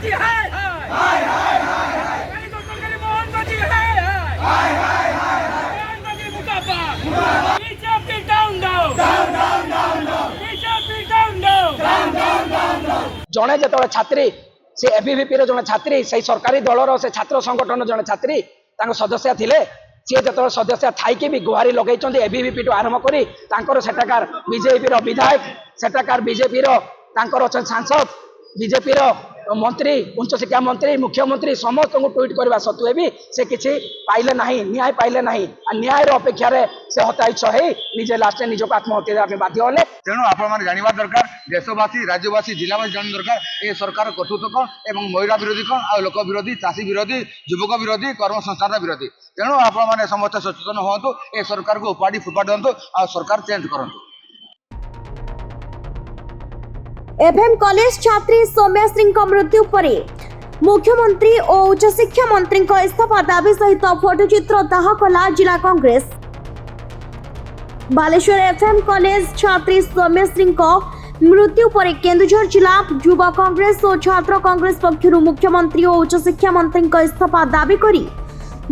जी हाय हाय हाय हाय मोहन जी हाय हाय हाय मोहन जी मुकाबा BJP down down down down BJP down down जड़े जो छात्री से एबीवीपी जड़े छात्री से सरकारी दलर से छात्र संगठन जड़े छात्री सदस्य थिले सी जो सदस्य थी भी गुहारी लगे एबीवीपी टू आरंभ कर सेठाकार बीजेपी विधायक सेठाकार बीजेपी सांसद बीजेपी मंत्री उच्च शिक्षा मंत्री मुख्यमंत्री समस्त को ट्वीट करने सत्वे भी से किसी पाइले ना न्याय पाइले ना न्याय अपेक्षा से हताश हो निजे लास्ट निज को आत्महत्या बाध्य होले। तेणु आपण जानवा दरकार देशवासी राज्यवासी जिलावासी जान दरकार ये सरकार कटुक एवं महिला विरोधी कौन आ लोक विरोधी चाषी विरोधी युवक विरोधी कर्मसंस्थान विरोधी तेणु आपण समस्त सचेतन हूँ ए सरकार को उपाड़ी फुपाड़ी दिंतु आ सरकार चेंज करूँ। एफएम कॉलेज छात्री सौम्याश्री मृत्यु पर मुख्यमंत्री और उच्च शिक्षा मंत्री इस्तीफा दाबी सहित फोटोचित्र दाह कला जिला कांग्रेस। बालेश्वर एफएम कॉलेज छात्री सौम्याश्री मृत्यु पर केन्दुझर जिला युवा कांग्रेस और छात्र कांग्रेस पक्षर मुख्यमंत्री और उच्च शिक्षा मंत्री इस्तीफा दाबी कर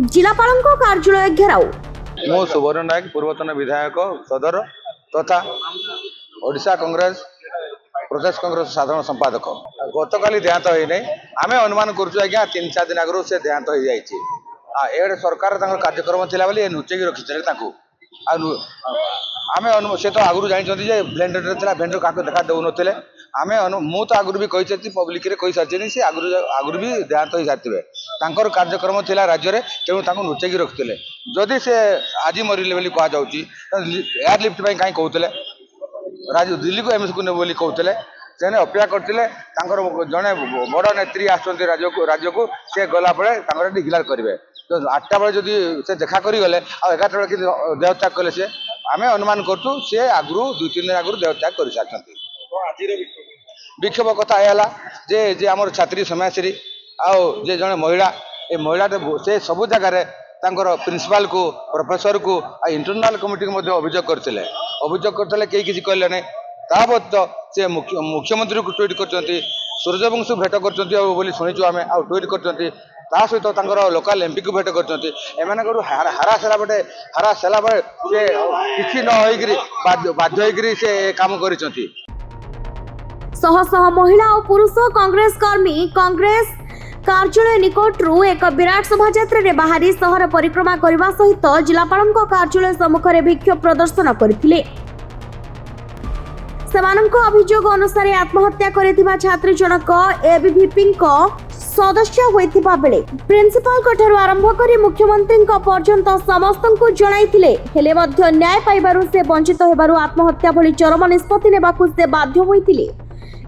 जिलापाल कार्यालय घेराव। मु सुवर्ण नायक पूर्वतन विधायक सदर तथा ओडिशा कांग्रेस प्रदेश कांग्रेस साधारण संपादक गतकाली देहांत होना आम अनुमान करुँ आज्ञा 3-4 दिन आगु से देहांत हो जाए सरकार कार्यक्रम थिला बोली लुचेक रखी आम से तो आगु जानते ब्लेंडर ब्लेंडर क्या देखा दौन आम मु तो आगु भी कही पब्लिक कही सारी सी आगु भी देहांत हो सारी कार्यक्रम थिला राज्य में तेणु लुचेक रखते जदि से आज मरले बोली कहुच्छी एयरलिफ्ट कहीं कहते राज दिल्ली को एमएस को ने बोली कहते से अपेक्षा करते जड़े बड़ नेत्री आसुँच राज्य को सी गला डिक्लेयर करेंगे तो 8टा बेले जदि से देखा कर गले आ 11टा बेले देहत्याग कले सी आम अनुमान करूँ सी आगु 2-3 दिन आगु देहत्याग कर सारी विक्षोभ कथा है जे आम छात्री सौम्याश्री आउ जे जड़े महिला ये महिला से सब जगार प्रिंसिपाल को प्रोफेसर को इंटरनल कमिटी को अभियोग करते कहीं किसी कहले नहीं तावत से मुख्यमंत्री को ट्वीट कर सूर्यवंशी भेट कर शुणीचु आम आ ट्वीट कर सहित लोकाल एमपी को भेट कर हारा बटे हारा सारा बड़े से किसी न बाध्य से काम कर शह शह महिला और पुरुष कांग्रेस कर्मी कांग्रेस कार्यालय निकटू एक विराट शोभायात्रा रे बाहरी शहर परिक्रमा करने सहित जिलापाल कार्यालय सम्मुख में विक्षोभ प्रदर्शन करथिले। अभियोग अनुसार आत्महत्या करिथिबा छात्री जनक एबीवीपी सदस्य होइथिबा बेले प्रिंसिपल ठारू आरंभ करी मुख्यमंत्री पर्यंत समस्त को जणाइथिले हेले मध्य न्याय पाइबारु से वंचित हेबारु आत्महत्या भली चरम निष्पत्ति नेबाकु से बाध्य होइथिले।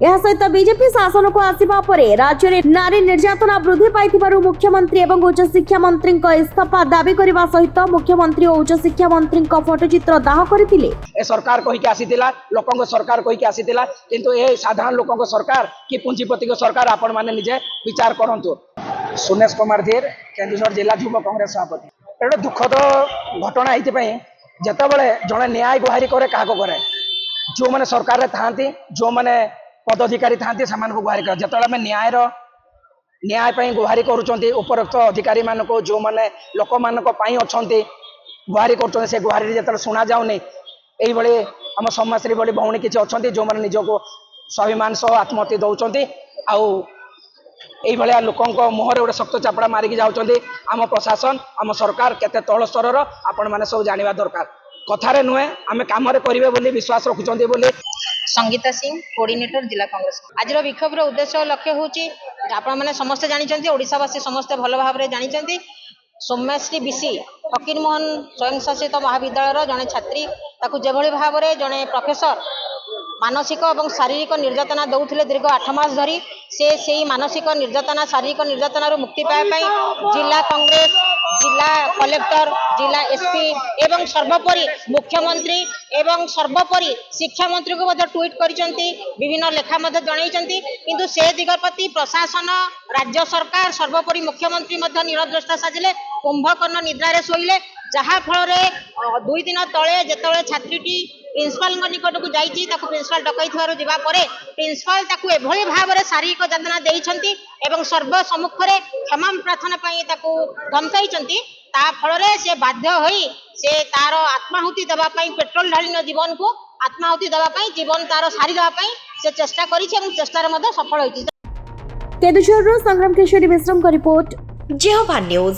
यह सहित बीजेपी शासन को आसिबा परे राज्य में नारी निर्यातना वृद्धि पाइथिबारु मुख्यमंत्री एवं उच्च शिक्षा मंत्री इस्तीफा दाबी करने सहित मुख्यमंत्री और उच्च शिक्षा मंत्री फोटोचित्र दाह करथिले। ए सरकार कहिके आसीतिला लोकंग सरकार कहिके आसीतिला किंतु ए साधारण लोकंग सरकार कि पुंजीपति सरकार आपण माने निजे विचार करंतु। सुनेश कुमार धीर केन्दुझर जिला युवा कांग्रेस सभापति एटा दुखद घटना एइथिपई जेतेबेले जणे न्याय गुहारी करे काको करे जो माने सरकार रे थांती जो माने पदाधिकारी था गुहारी कर जो आम न्याय गुहारी करपरोक्त अधिकारी मान को जो मैंने लोक मान अच्छा गुहारी कर गुहारी जो शुणा जाऊनी यही आम सौम्याश्री भली भौणी किसी अच्छा जो मैंने निजक स्वाभिमान सह आत्महत्या दौरान यही लोक मुहर गोटे शक्त चापड़ा मारिकी जाऊँच आम प्रशासन आम सरकार केते तल स्तर आपण मैंने सब जानवा दरकार कथार नुहे आम कम करेंगे विश्वास रखुच्च। संगीता सिंह कोऑर्डिनेटर जिला कांग्रेस। आज विक्षोभ उद्देश्य लक्ष्य होची आपण माने समस्त जानिचंती ओडिशावासी समस्त भल भाव रे जानिचंती सौम्याश्री बीसी फकीर मोहन स्वयं शासित महाविद्यालय जड़े छात्री ताकू जेभली भाव रे जड़े प्रोफेसर मानसिक और शारीरिक निर्यातना दौले दीर्घ 8 मास धरी से मानसिक निर्यातना शारीरिक निर्यातना मुक्ति पाइबा जिला कांग्रेस जिला कलेक्टर जिला एसपी एवं सर्वोपरि मुख्यमंत्री एवं सर्वोपरि शिक्षा मंत्री को ट्वीट करिसेंती विभिन्न लेखा जनइचंती किंतु से दिग प्रति प्रशासन राज्य सरकार सर्वोपरि मुख्यमंत्री नीरद्रष्टा साजिले कुंभकर्ण निद्रा रे शोइले जहा फल 2 दिन तले जेतबेले छात्रीटी प्रिंसिपल निकट को जाइए प्रिंसिपल डकई जीवा प्रिंसिपल एभली भाव में शारीरिक यातना देइछंती एवं सर्व सम्मुख में क्षमा प्रार्थना धमकाई फल से बाध्य होई से तार आत्माहुति देवाई पेट्रोल ढालीन जीवन को आत्माहुति देवाई जीवन तार सारी देवाई से चेष्टा करी चेष्टार सफल होती। केन्दुझर संग्राम किशोरी मिश्रम का रिपोर्ट जेहोभा न्यूज।